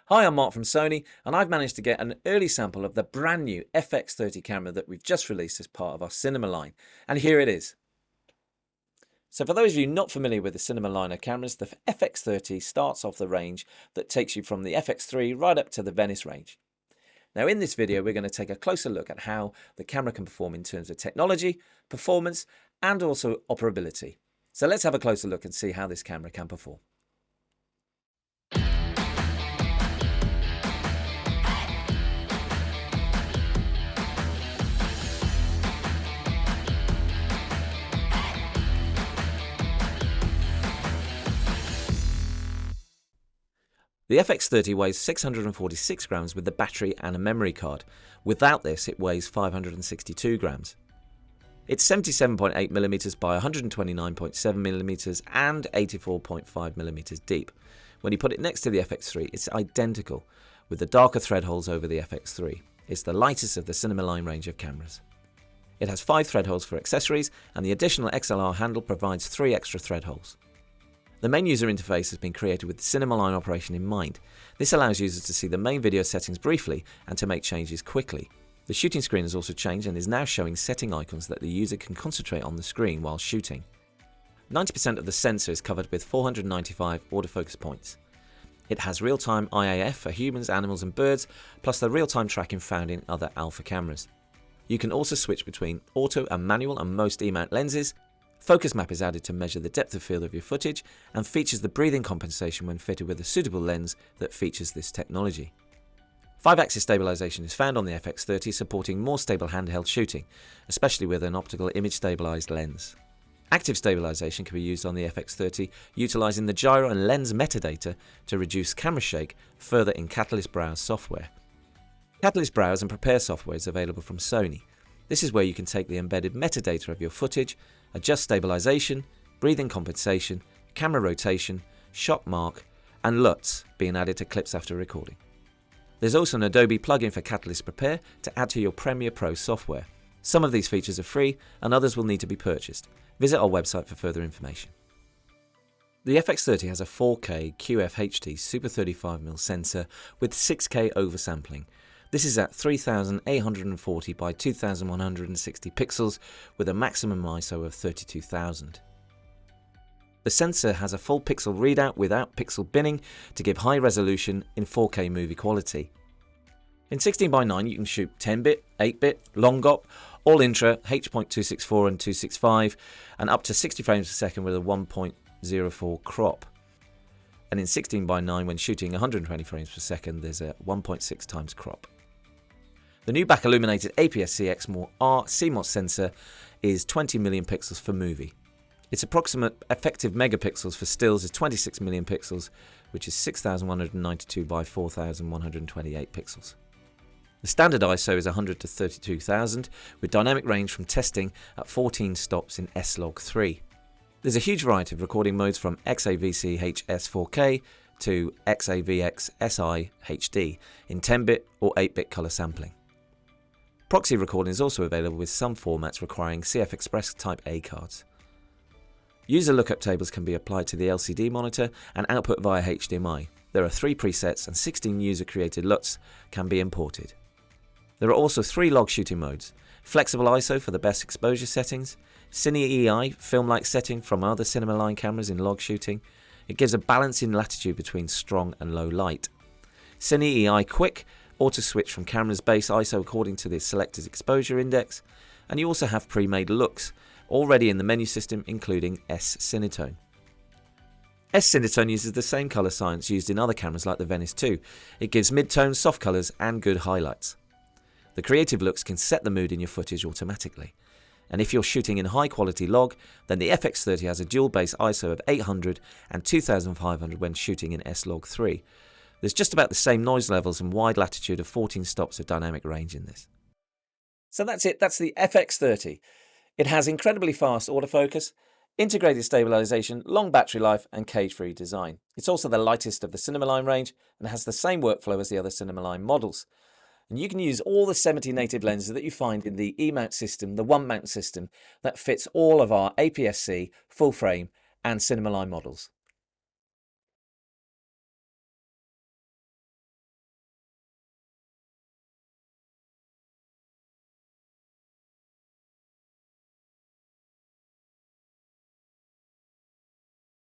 Hi, I'm Mark from Sony, and I've managed to get an early sample of the brand new FX30 camera that we've just released as part of our cinema line. And here it is. So for those of you not familiar with the cinema line of cameras, the FX30 starts off the range that takes you from the FX3 right up to the Venice range. Now in this video, we're going to take a closer look at how the camera can perform in terms of technology, performance, and also operability. So let's have a closer look and see how this camera can perform. The FX30 weighs 646 grams with the battery and a memory card. Without this, it weighs 562 grams. It's 77.8mm by 129.7mm and 84.5mm deep. When you put it next to the FX3, it's identical, with the darker thread holes over the FX3. It's the lightest of the cinema line range of cameras. It has 5 thread holes for accessories, and the additional XLR handle provides 3 extra thread holes. The main user interface has been created with the cinema line operation in mind. This allows users to see the main video settings briefly and to make changes quickly. The shooting screen has also changed and is now showing setting icons that the user can concentrate on the screen while shooting. 90% of the sensor is covered with 495 autofocus points. It has real-time IAF for humans, animals and birds, plus the real-time tracking found in other alpha cameras. You can also switch between auto and manual on most E-mount lenses. Focus map is added to measure the depth of field of your footage and features the breathing compensation when fitted with a suitable lens that features this technology. 5-axis stabilization is found on the FX30, supporting more stable handheld shooting, especially with an optical image stabilized lens. Active stabilization can be used on the FX30, utilizing the gyro and lens metadata to reduce camera shake further in Catalyst Browse software. Catalyst Browse and Prepare software is available from Sony. This is where you can take the embedded metadata of your footage, adjust stabilization, breathing compensation, camera rotation, shot mark, and LUTs being added to clips after recording. There's also an Adobe plugin for Catalyst Prepare to add to your Premiere Pro software. Some of these features are free and others will need to be purchased. Visit our website for further information. The FX30 has a 4K QFHD Super 35mm sensor with 6K oversampling. This is at 3840 by 2160 pixels with a maximum ISO of 32,000. The sensor has a full pixel readout without pixel binning to give high resolution in 4K movie quality. In 16:9 you can shoot 10-bit, 8-bit, long GOP, all intra, H.264 and 265 and up to 60 frames per second with a 1.04 crop. And in 16:9 when shooting 120 frames per second there's a 1.6 times crop. The new back illuminated APS-C XMOR CMOS sensor is 20 million pixels for movie. Its approximate effective megapixels for stills is 26 million pixels, which is 6192 by 4128 pixels. The standard ISO is 100 to 32,000 with dynamic range from testing at 14 stops in S-Log3. There's a huge variety of recording modes from XAVC-HS4K to XAVX-SI HD in 10-bit or 8-bit color sampling. Proxy recording is also available with some formats requiring CF Express Type A cards. User lookup tables can be applied to the LCD monitor and output via HDMI. There are 3 presets and 16 user-created LUTs can be imported. There are also 3 log shooting modes: flexible ISO for the best exposure settings, Cine EI film-like setting from other cinema line cameras in log shooting. It gives a balance in latitude between strong and low light. Cine EI Quick auto switch from camera's base ISO according to the selector's exposure index, and you also have pre-made looks already in the menu system, including S-Cinetone. S-Cinetone uses the same colour science used in other cameras like the Venice 2. It gives mid-tone, soft colours and good highlights. The creative looks can set the mood in your footage automatically. And if you're shooting in high quality log, then the FX30 has a dual base ISO of 800 and 2500 when shooting in S-Log3. There's just about the same noise levels and wide latitude of 14 stops of dynamic range in this. So that's it, that's the FX30. It has incredibly fast autofocus, integrated stabilization, long battery life and cage-free design. It's also the lightest of the cinema line range and has the same workflow as the other cinema line models. And you can use all the 70 native lenses that you find in the E-mount system, the one-mount system that fits all of our APS-C, full frame and cinema line models.